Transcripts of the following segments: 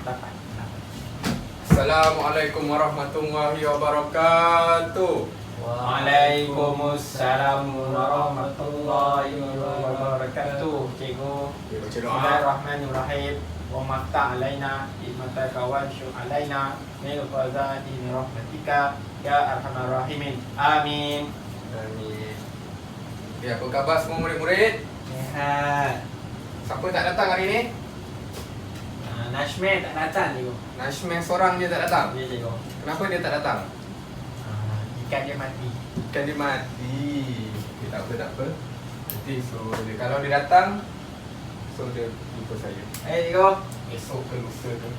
dapat. Assalamualaikum warahmatullahi wabarakatuh. Waalaikumsalam warahmatullahi wabarakatuh. Cikgu. Baca doa. Bismillahirrahmanirrahim. Wa mafta' alaina hikmataka wa syuh alaina min fazati rahmatika ya arhamar rahimin. Amin. Amin. Ya, apa khabar semua murid-murid? Sehat. Siapa tak datang hari ni? Nashme tak datang cikgu. Nashmeh seorang dia tak datang. Ya cikgu. Kenapa dia tak datang? Ikan dia mati. Kan dia mati. Okay, tak apa. Nanti kalau dia datang, dia jumpa saya. Cikgu. Esok ke lusa ke.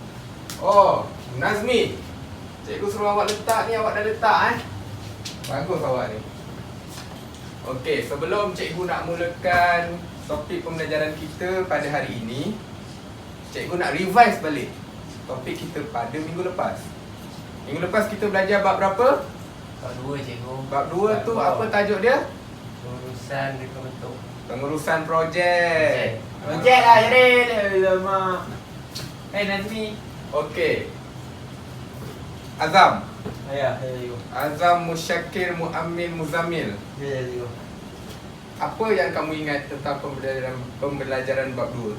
Oh, Nazmi. Cikgu suruh awak letak ni, awak dah letak Bagus awak ni. Okey, sebelum cikgu nak mulakan topik pembelajaran kita pada hari ini, cikgu nak revise balik topik kita pada minggu lepas. Minggu lepas kita belajar bab berapa? Bab 2 cikgu. Bab 2 tu apa tajuk dia? Pengurusan reka bentuk. Pengurusan projek. Projek lah Yaril. Lama. Nazmi. Okey. Azam. Ya cikgu. Azam, Musyakir, Muammil, Muzammil. Ya cikgu. Apa yang kamu ingat tentang pembelajaran bab 2?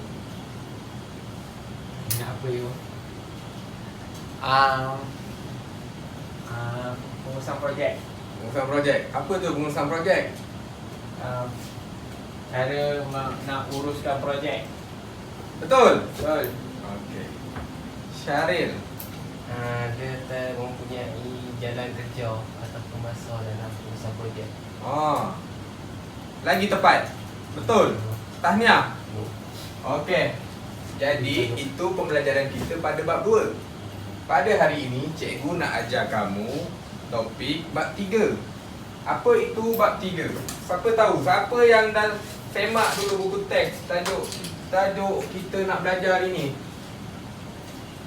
Ingat apa cikgu? Pengurusan projek. Pengurusan projek. Apa tu pengurusan projek? Cara nak uruskan projek. Betul? Betul. Okey. Syaril. Dia mempunyai jalan kerja atau masa dalam pengurusan projek. Lagi tepat. Betul. Tahniah. Okey. Jadi itu pembelajaran kita pada bab 2. Pada hari ini cikgu nak ajar kamu topik bab 3. Apa itu bab 3? Siapa tahu? Siapa yang dah semak dulu buku teks tajuk kita nak belajar hari ni?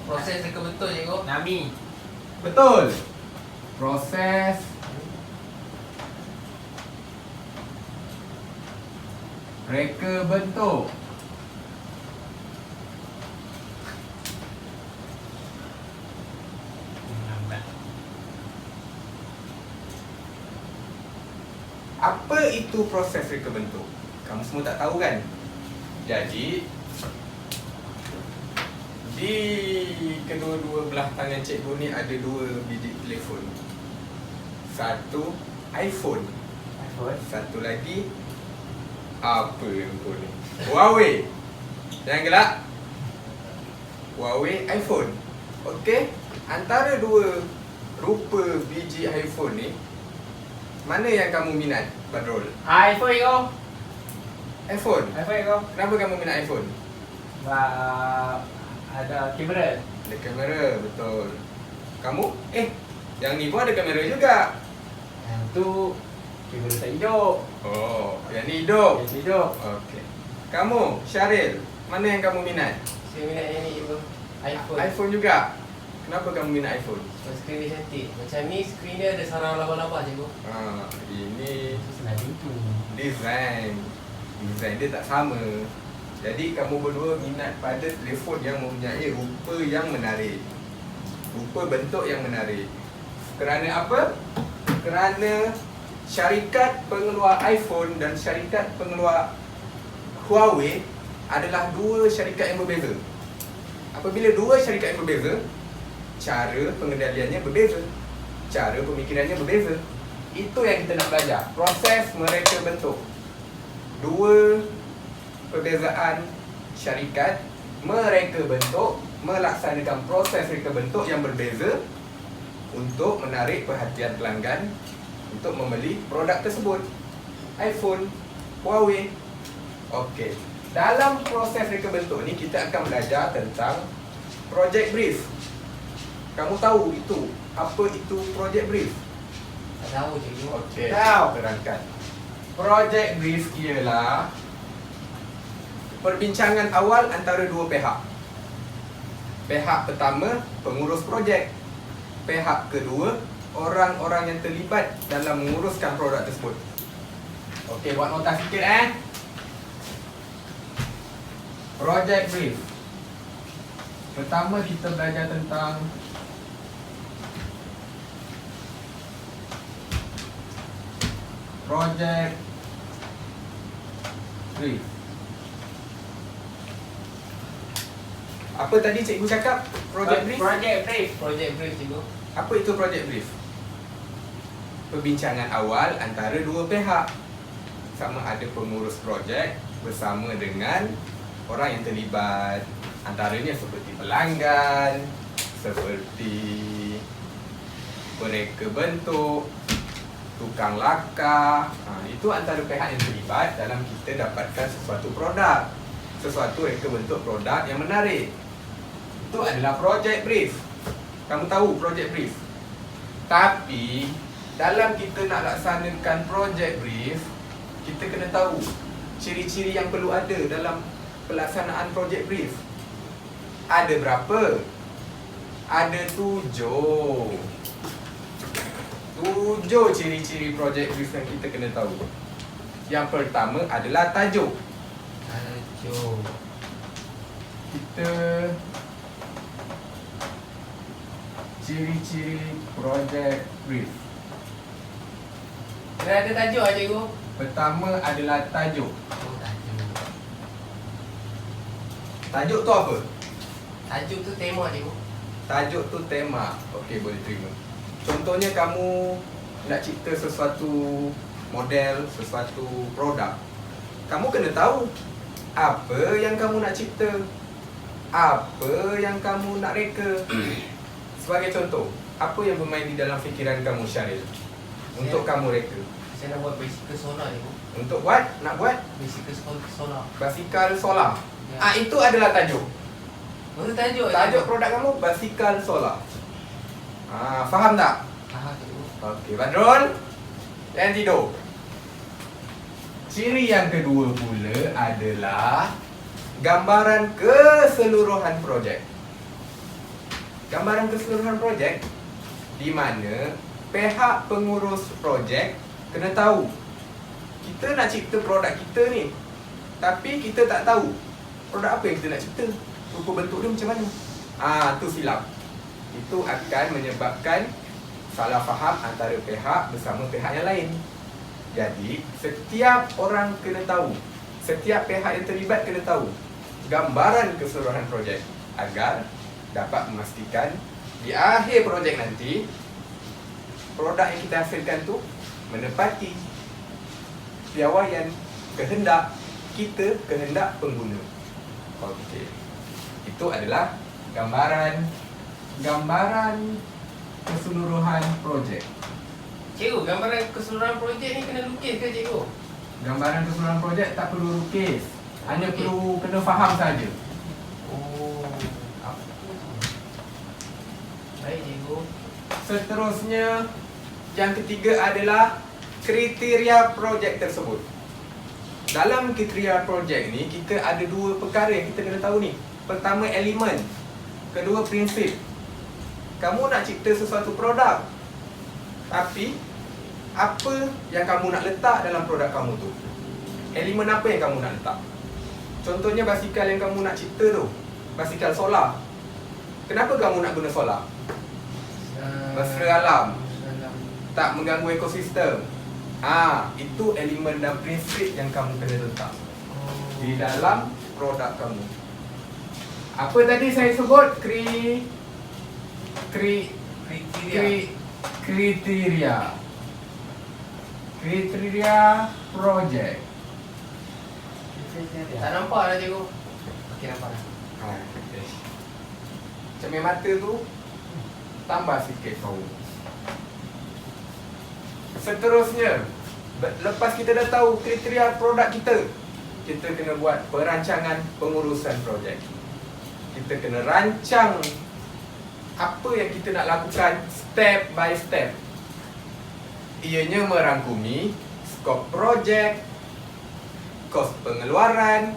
Proses reka bentuk cikgu. Nami. Betul. Proses reka bentuk. Apa itu proses reka bentuk? Kamu semua tak tahu kan? Jadi di kedua-dua belah tangan cikgu ni ada 2 biji telefon. Satu iPhone, satu lagi apa yang kau ni? Huawei. Jangan gelak. Huawei iPhone. Okey, antara 2 rupa biji iPhone ni, mana yang kamu minat, Badrul? iPhone cikgu. iPhone. iPhone cikgu. Kenapa kamu minat iPhone? Ada kamera. Ada kamera, betul. Kamu? Yang ni pun ada kamera juga. Yang tu kamera tak hidup. Oh, yang ni hidup. Yang tu hidup. Okey. Kamu, Syaril, mana yang kamu minat? Saya minat yang ni cikgu. iPhone. iPhone juga. Kenapa kamu minat iPhone? Sebab skrin dia cantik. Macam ni skrin dia ada sarang laba-laba cikgu. Ini Senang itu. design dia tak sama. Jadi kamu berdua minat pada telefon yang mempunyai rupa yang menarik, rupa bentuk yang menarik. Kerana apa? Kerana syarikat pengeluar iPhone dan syarikat pengeluar Huawei adalah 2 syarikat yang berbeza. Apabila 2 syarikat yang berbeza, cara pengendaliannya berbeza, cara pemikirannya berbeza. Itu yang kita nak belajar. Proses mereka bentuk. 2 perbezaan syarikat mereka bentuk, melaksanakan proses reka bentuk yang berbeza untuk menarik perhatian pelanggan untuk membeli produk tersebut. iPhone, Huawei. Okey. Dalam proses reka bentuk ni kita akan belajar tentang project brief. Kamu tahu itu apa itu project brief? Tak tahu cikgu. Okey. Tahu. Terangkan. Project brief ialah perbincangan awal antara 2 pihak. Pihak pertama, pengurus projek. Pihak kedua, orang-orang yang terlibat dalam menguruskan produk tersebut. Okey, buat nota sikit Project brief. Pertama kita belajar tentang project brief. Apa tadi cikgu cakap? Project brief? Project brief cikgu. Apa itu project brief? Perbincangan awal antara dua pihak. Sama ada pengurus projek bersama dengan orang yang terlibat. Antaranya seperti pelanggan, seperti mereka bentuk, tukang lakar. Itu antara pihak yang terlibat dalam kita dapatkan sesuatu produk, sesuatu reka bentuk produk yang menarik. Itu adalah project brief. Kamu tahu project brief. Tapi dalam kita nak laksanakan project brief, kita kena tahu ciri-ciri yang perlu ada dalam pelaksanaan project brief. Ada berapa? Ada 7 ciri-ciri project brief yang kita kena tahu. Yang pertama adalah tajuk. Kita ciri-ciri project brief. Kena ada tajuk lah cikgu. Pertama adalah tajuk. Oh, tajuk. Tajuk tu apa? Tajuk tu tema cikgu. Tajuk tu tema. Okey, boleh terima. Contohnya kamu nak cipta sesuatu model, sesuatu produk. Kamu kena tahu apa yang kamu nak cipta, apa yang kamu nak reka. Sebagai contoh, apa yang bermain di dalam fikiran kamu, Syaril, untuk kamu reka? Saya nak buat basikal solar cikgu. Untuk buat? Nak buat? Basikal solar. Basikal solar. Ya. Itu adalah tajuk. Baru tajuk. Tajuk produk kamu basikal solar. Faham tak? Faham cikgu. Okey, Badrul. Jangan tidur. Ciri yang kedua pula adalah gambaran keseluruhan projek. Gambaran keseluruhan projek di mana pihak pengurus projek kena tahu kita nak cipta produk kita ni, tapi kita tak tahu produk apa yang kita nak cipta, rupa bentuk dia macam mana. Tu silap. Itu akan menyebabkan salah faham antara pihak bersama pihak yang lain. Jadi, setiap orang kena tahu, setiap pihak yang terlibat kena tahu gambaran keseluruhan projek agar dapat memastikan di akhir projek nanti produk yang kita hasilkan tu menepati piawaian kehendak kita, kehendak pengguna. Okey. Itu adalah gambaran keseluruhan projek. Cikgu, gambaran keseluruhan projek ni kena lukis ke cikgu? Gambaran keseluruhan projek tak perlu lukis, hanya Okey. perlu kena faham saja. Oh, apa tu? Baik cikgu. Seterusnya, yang ketiga adalah kriteria projek tersebut. Dalam kriteria projek ni, kita ada dua perkara yang kita kena tahu ni. Pertama, elemen. Kedua, prinsip. Kamu nak cipta sesuatu produk, tapi apa yang kamu nak letak dalam produk kamu tu? Elemen apa yang kamu nak letak? Contohnya basikal yang kamu nak cipta tu, basikal solar. Kenapa kamu nak guna solar? Mesra alam, tak mengganggu ekosistem. Itu elemen dan prinsip yang kamu kena letak di dalam produk kamu. Apa tadi saya sebut? Kriteria projek. Tak nampak dah cikgu. Okey, nampak dah. Okay. Cermin mata tu tambah sikit power. Seterusnya, lepas kita dah tahu kriteria produk kita, kita kena buat perancangan pengurusan projek. Kita kena rancang apa yang kita nak lakukan step by step. Ianya merangkumi skop projek, kos pengeluaran,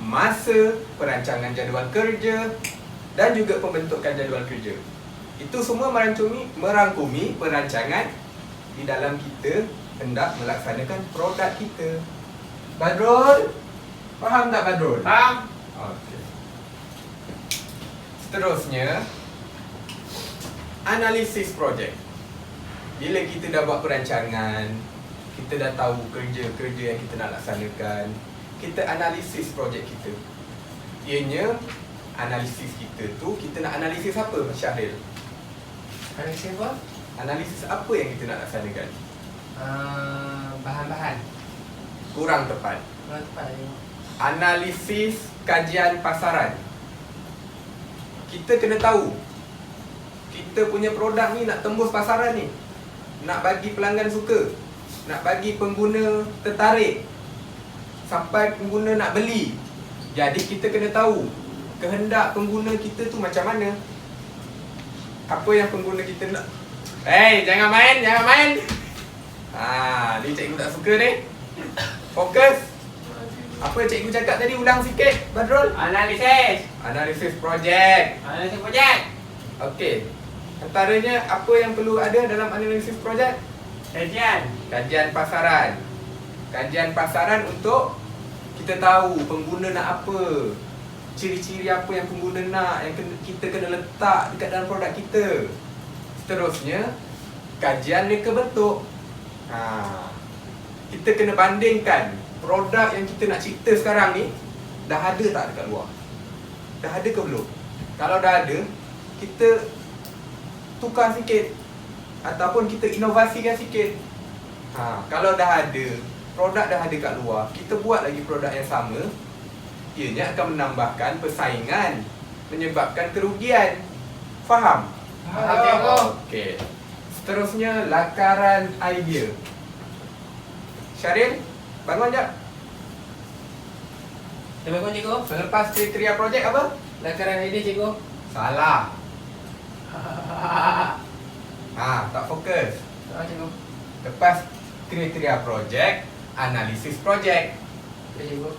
masa, perancangan jadual kerja dan juga pembentukan jadual kerja. Itu semua merangkumi perancangan di dalam kita hendak melaksanakan produk kita. Badrul, faham tak Badrul? Faham? Okey. Seterusnya, analisis projek. Bila kita dah buat perancangan, kita dah tahu kerja-kerja yang kita nak laksanakan, kita analisis projek kita. Ianya, analisis kita tu, kita nak analisis apa, Mas Syahril? Analisis apa? Analisis apa yang kita nak laksanakan? Bahan-bahan. Kurang tepat. Kurang tepat je. Analisis kajian pasaran. Kita kena tahu kita punya produk ni nak tembus pasaran ni, nak bagi pelanggan suka, nak bagi pengguna tertarik, sampai pengguna nak beli. Jadi kita kena tahu kehendak pengguna kita tu macam mana, apa yang pengguna kita nak. Jangan main, jangan main. Ni cikgu tak suka ni. Fokus. Apa cikgu cakap tadi, ulang sikit, Badrul. Analisis projek. Okey. Antaranya apa yang perlu ada dalam analisis projek? Kajian pasaran. Kajian pasaran untuk kita tahu pengguna nak apa, ciri-ciri apa yang pengguna nak, yang kita kena letak dekat dalam produk kita. Seterusnya, kajian reka bentuk. Kita kena bandingkan produk yang kita nak cipta sekarang ni dah ada tak dekat luar? Dah ada ke belum? Kalau dah ada, kita tukar sikit ataupun kita inovasikan sikit. Kalau dah ada, produk dah ada kat luar, kita buat lagi produk yang sama, ianya akan menambahkan persaingan, menyebabkan kerugian. Faham? Okey. Seterusnya, lakaran idea. Syaril, bangun jap. Dah bangun cikgu? Selepas kriteria projek apa? Lakaran idea cikgu. Salah. Tak fokus. Cikgu. Lepas kriteria projek, analisis projek. Ya cikgu.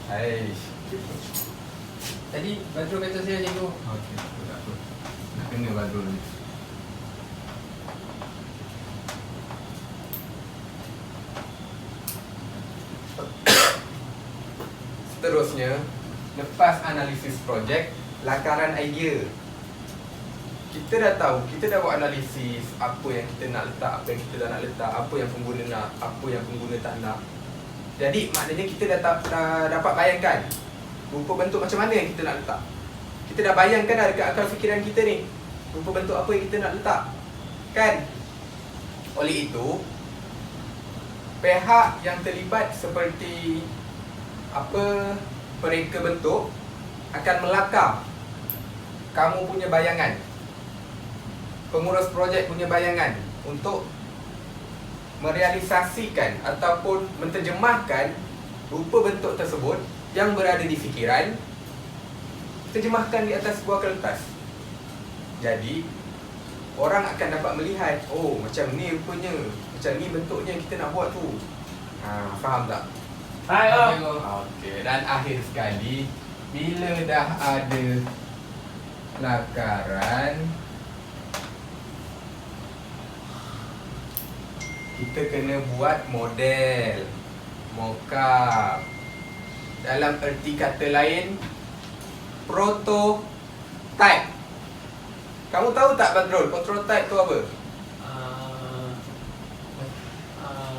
Tadi Badrul kata saya cikgu. Okey, tak apa. Nak kena Badrul ni. Seterusnya, lepas analisis projek, lakaran idea. Kita dah tahu, kita dah buat analisis apa yang kita nak letak, apa yang kita dah nak letak, apa yang pengguna nak, apa yang pengguna tak nak. Jadi maknanya kita dah dapat bayangkan rupa bentuk macam mana yang kita nak letak. Kita dah bayangkan dah dekat akal fikiran kita ni, rupa bentuk apa yang kita nak letak, kan? Oleh itu, pihak yang terlibat seperti pereka bentuk akan melakar kamu punya bayangan, pengurus projek punya bayangan, untuk merealisasikan ataupun menterjemahkan rupa bentuk tersebut yang berada di fikiran, terjemahkan di atas sebuah kertas. Jadi orang akan dapat melihat, oh macam ni rupanya, macam ni bentuknya kita nak buat tu. Faham tak? Okey, dan akhir sekali, bila dah ada lakaran, kita kena buat model, mock-up. Dalam erti kata lain, prototype. Kamu tahu tak Badrul, prototype tu apa?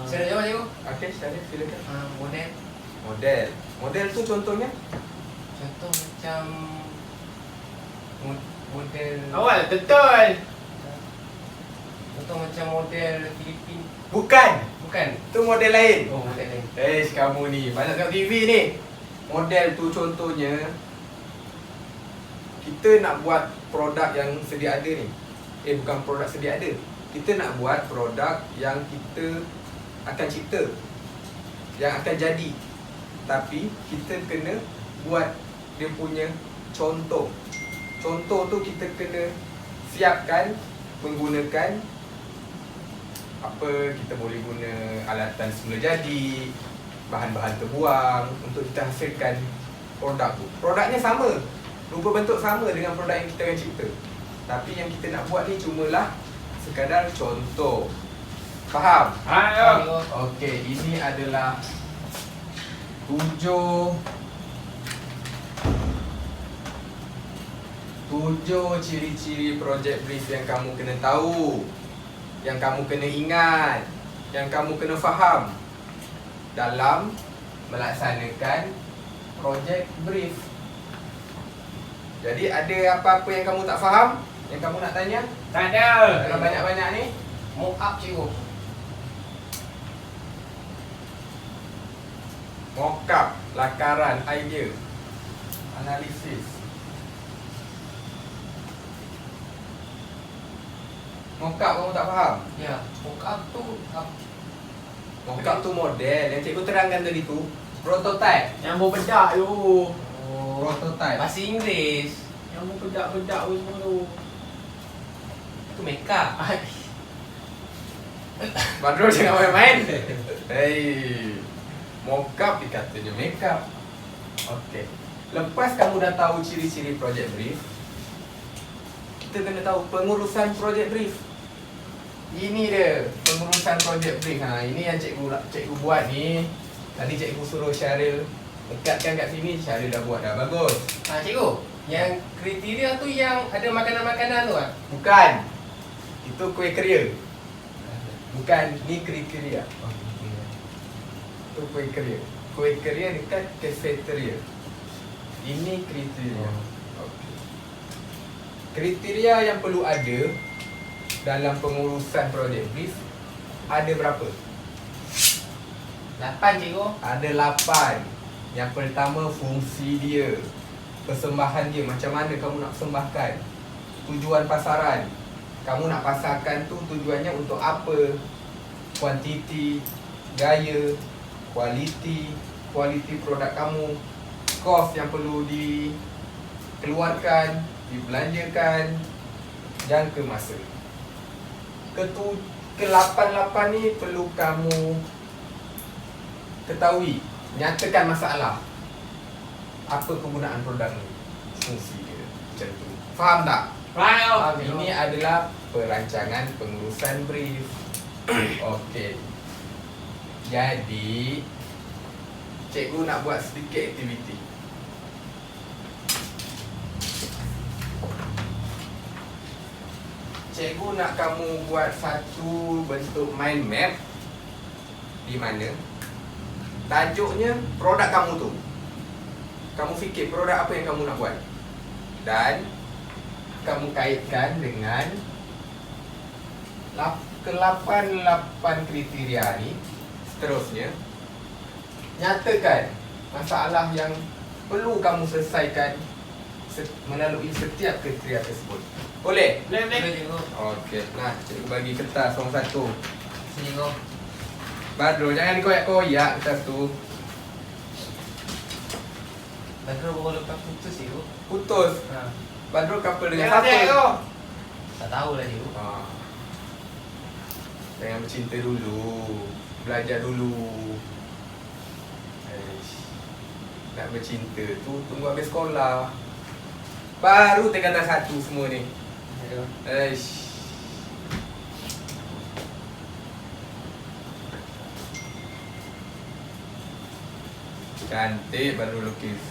Saya nak jawab cikgu. Okey, silakan. Model. Model tu contohnya? Contoh macam model. Awal betul. Contoh macam model Filipin. Bukan. Tu model lain. Oh, model lain. Kamu ni banyak tengok TV ni. Model tu contohnya, kita nak buat produk yang sedia ada ni. Bukan produk sedia ada. Kita nak buat produk yang kita akan cipta, yang akan jadi. Tapi kita kena buat dia punya contoh. Contoh tu kita kena siapkan menggunakan apa, kita boleh guna alatan semula jadi, bahan-bahan terbuang untuk kita hasilkan produk tu. Produknya sama, rupa bentuk sama dengan produk yang kita akan cipta. Tapi yang kita nak buat ni cumalah sekadar contoh. Faham? Okey, ini adalah 7 7 ciri-ciri project brief yang kamu kena tahu, yang kamu kena ingat, yang kamu kena faham dalam melaksanakan project brief. Jadi ada apa-apa yang kamu tak faham, yang kamu nak tanya? Tak ada. Dalam banyak-banyak ni, Mock up cikgu. mock up, lakaran, idea, analisis. Mock up kamu tak faham? Ya, mock up tu Mock up tu model yang cikgu terangkan tadi tu, prototype. Yang berbedak tu. Prototype. bahasa Inggeris. Yang berbedak-bedak tu semua tu. Itu make up. Badrul jangan main-main. Hei, mock up dikatanya make up. Okey. Lepas kamu dah tahu ciri-ciri project brief, kita kena tahu pengurusan project brief. Ini dia pengurusan project brief. Ini yang cikgu buat ni. Tadi cikgu suruh Syaril dekatkan kat sini, Syaril dah buat dah bagus. Cikgu, yang kriteria tu yang ada makanan-makanan tu kan? Bukan. Itu kuih keria. Bukan, ni kriteria. Itu kuih keria. Kuih keria dekat cafeteria. Ini kriteria. Okey. Kriteria yang perlu ada dalam pengurusan project brief ada berapa? 8 cikgu. Ada 8. Yang pertama, fungsi dia, persembahan dia, macam mana kamu nak persembahkan, tujuan pasaran, kamu nak pasarkan tu tujuannya untuk apa, kuantiti, gaya, kualiti produk kamu, kos yang perlu dikeluarkan, dibelanjakan, jangka masa. Ke-8 ni perlu kamu ketahui, nyatakan masalah. Apa kegunaan produk ni, fungsi dia, macam tu. Faham tak? Faham. Ini adalah perancangan pengurusan brief. Okey. Jadi cikgu nak buat sedikit aktiviti. Cikgu nak kamu buat satu bentuk mind map di mana tajuknya produk kamu tu. Kamu fikir produk apa yang kamu nak buat, dan kamu kaitkan dengan ke-8 kriteria ni. Seterusnya, nyatakan masalah yang perlu kamu selesaikan melalui setiap kriteria tersebut. Boleh? Boleh. Cikgu. Okey, nah cikgu bagi kertas orang satu. Sini cikgu. Badrul, jangan dikoyak-koyak kertas tu. Badrul baru lepas putus cikgu. Putus. Ha. Badrul couple dengan Jangan siapa? cikgu. Tak tahulah cikgu. Jangan bercinta dulu, belajar dulu. Nak bercinta tu tunggu habis sekolah, baru tingkatan 1 semua ni. Cantik baru lukis.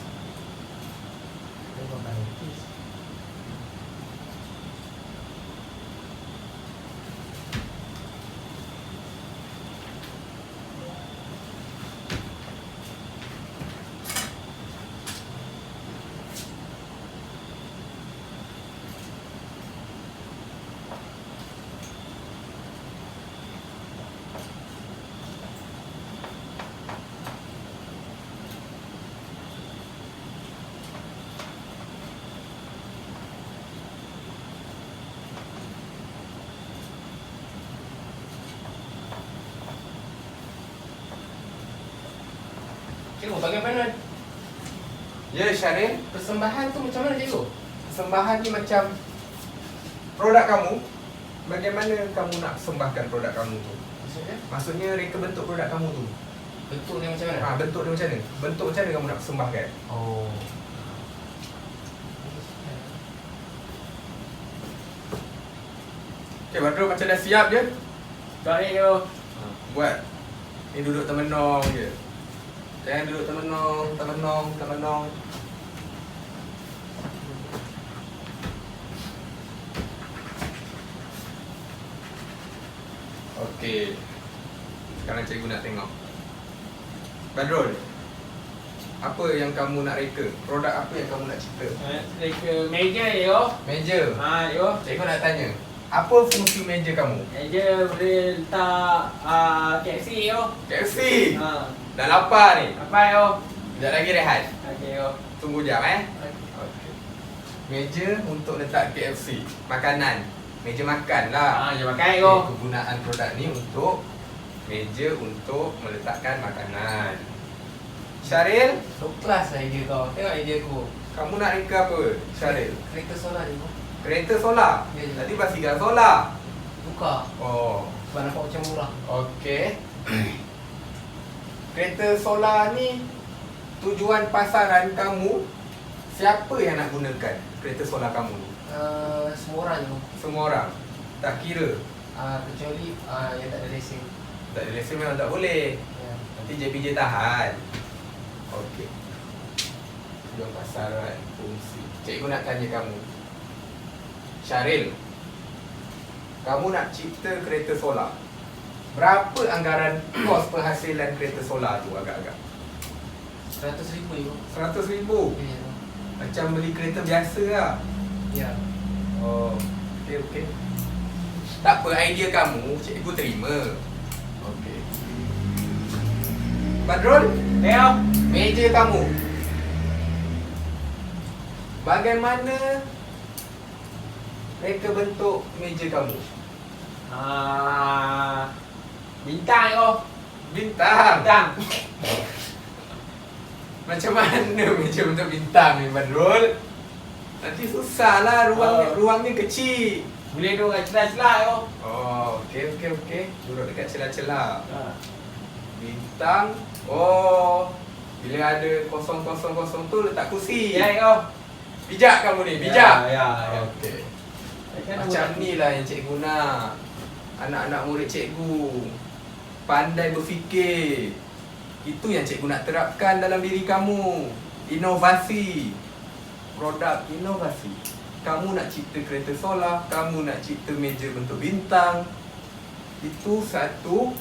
Cikgu, bagaimana Ya Syaril, persembahan tu macam mana cikgu? persembahan ni macam produk kamu. Bagaimana kamu nak sembahkan produk kamu tu? Maksudnya? Maksudnya reka bentuk produk kamu tu. Bentuk dia macam mana? Bentuk dia macam mana? Bentuk macam mana kamu nak sembahkan? Oh. Okay, Badrul macam dah siap je. Baik yo. Buat. Ni duduk termenung je. Jangan duduk termenung. Okey. Sekarang cikgu nak tengok. Badrul, apa yang kamu nak reka? Produk apa yang kamu nak cipta? Reka meja yo. Meja. Yo. Cikgu nak tanya, apa fungsi meja kamu? Meja boleh letak KFC yo. KFC. Ha. Dah lapar ni. Apa yo? Sekejap lagi rehat. Okey yo. Tunggu jap Okey. Meja untuk letak KFC. Makanan. Meja makan lah. Jom makan yo. Kegunaan produk ni untuk meja untuk meletakkan makanan. Syaril, So kelas lah idea kau. Tengok idea aku. kamu nak reka apa? Syaril, Kereta solar ni. kereta solar. Ya, ya. Tadi basikal solar. Buka. Oh, Sebab nampak macam murah. okey. Kereta solar ni tujuan pasaran kamu, siapa yang nak gunakan kereta solar kamu ni? Semua orang tu. Semua orang. Tak kira. Kecuali yang tak ada lesen. Tak ada lesen memang tak boleh. Ya. Nanti JPJ tahan. Okey. Tujuan pasaran, fungsi. Cikgu nak tanya kamu. Syaril, kamu nak cipta kereta solar. Berapa anggaran kos penghasilan kereta solar tu agak-agak? 100,000 je. 100,000. Ya. Macam beli kereta biasa lah. Ya. Oh, okey. Tak apa, idea kamu cikgu terima. Okey. Badrul, Yo. meja kamu. Bagaimana reka bentuk meja kamu? Bintang yo. Bintang. Bintang. Macam mana meja bentuk bintang ni, Badrul? Nanti susah lah, ruangnya kecil. Boleh duduk kat celah-celah yo. Oh, okey. Duduk dekat celah-celah. Bintang. Oh, bila ada kosong-kosong tu letak kursi. Ya yo. Bijak kamu ni, bijak. Ya. Okey. Macam ni lah yang cikgu nak. Anak-anak murid cikgu pandai berfikir. Itu yang cikgu nak terapkan dalam diri kamu. Inovasi. Produk inovasi. Kamu nak cipta kereta solar, kamu nak cipta meja bentuk bintang. Itu satu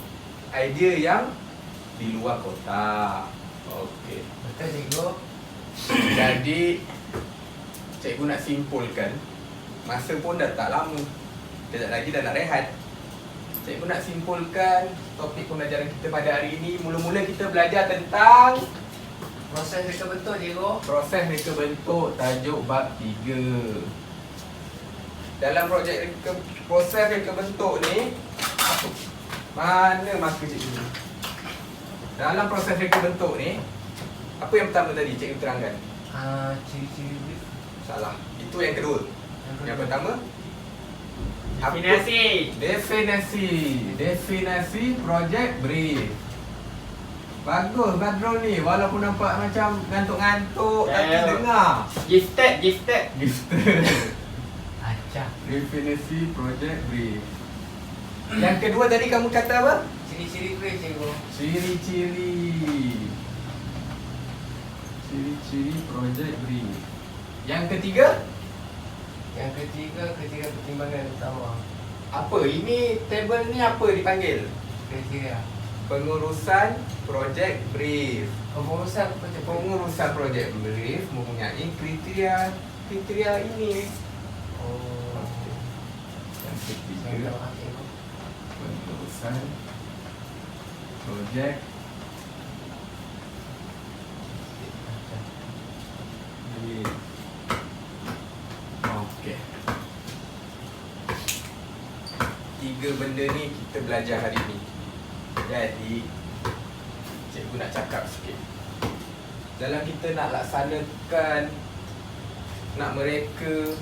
idea yang di luar kotak. Okey. Betul cikgu. Jadi cikgu nak simpulkan. Masa pun dah tak lama. Sekejap lagi dah nak rehat. Cikgu nak simpulkan topik pembelajaran kita pada hari ini. Mula-mula kita belajar tentang Proses reka bentuk cikgu. proses reka bentuk, tajuk bab 3. Dalam proses reka bentuk ni, mana marker cikgu ni? Dalam proses reka bentuk ni, apa yang pertama tadi cikgu terangkan? Ciri-ciri brief. Salah. Itu yang kedua. Yang pertama, Definisi. Definasi projek brief. Bagus Badrul ni, walaupun nampak macam ngantuk-ngantuk tapi dengar. Gifted. Acah. Definisi projek brief. Yang kedua tadi kamu kata apa? Ciri-ciri brief cikgu. Ciri-ciri projek brief. Yang ketiga, Ketiga pertimbangan utama. apa? Ini table ni apa dipanggil? Kriteria. Pengurusan projek brief. Pengurusan projek Pengurusan projek brief mempunyai kriteria ini. Oh. Yang ketiga, Cikgu. pengurusan projek brief. Okey. 3 benda ni kita belajar hari ni. Jadi cikgu nak cakap sikit. Dalam kita nak laksanakan, nak mereka,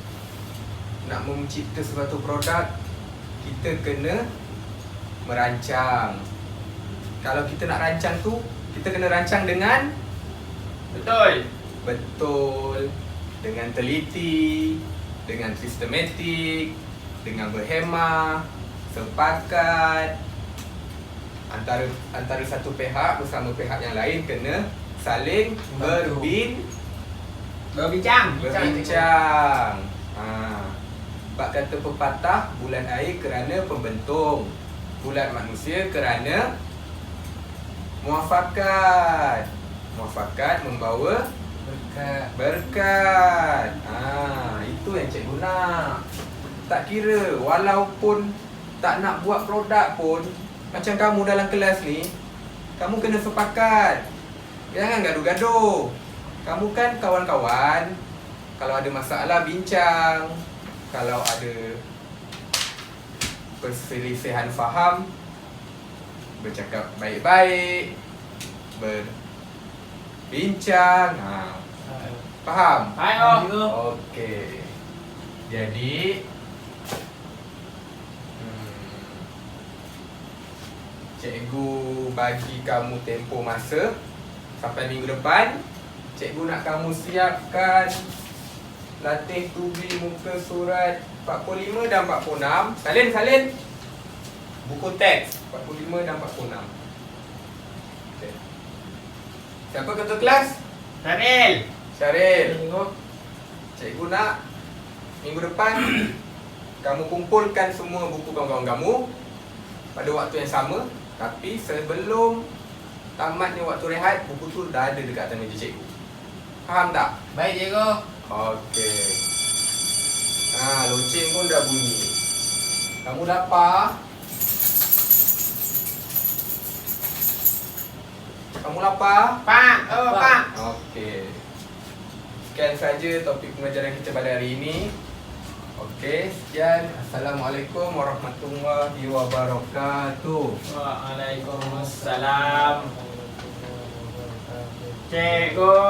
nak mencipta sesuatu produk, kita kena merancang. Kalau kita nak rancang tu, kita kena rancang dengan betul, dengan teliti, dengan sistematik, dengan berhemah, sepakat. Antara satu pihak bersama pihak yang lain kena saling Berbincang. Bab kata pepatah, bulan air kerana pembentung. ulat manusia kerana muafakat. Muafakat membawa berkat. Itu yang cikgu nak. Tak kira walaupun tak nak buat produk pun, macam kamu dalam kelas ni, kamu kena sepakat. Jangan gaduh-gaduh. Kamu kan kawan-kawan. Kalau ada masalah bincang, kalau ada perselisihan faham, bercakap baik-baik, berbincang. Faham? Ayo. Okey. Jadi cikgu bagi kamu tempoh masa sampai minggu depan. Cikgu nak kamu siapkan latih tubi muka surat 45 dan 46. Salin. Buku teks 45 dan 46. Okay. Siapa ketua kelas? Syaril. Cikgu nak minggu depan kamu kumpulkan semua buku kawan-kawan kamu pada waktu yang sama. Tapi sebelum tamatnya waktu rehat, buku tu dah ada dekat atas meja cikgu. Faham tak? Baik cikgu. Okey. Loceng pun dah bunyi. Kamu lapar? Pak. Pak. Okey. Sekian saja topik pengajaran kita pada hari ini. Okey, sekian. Assalamualaikum warahmatullahi wabarakatuh. Waalaikumsalam. Cikgu.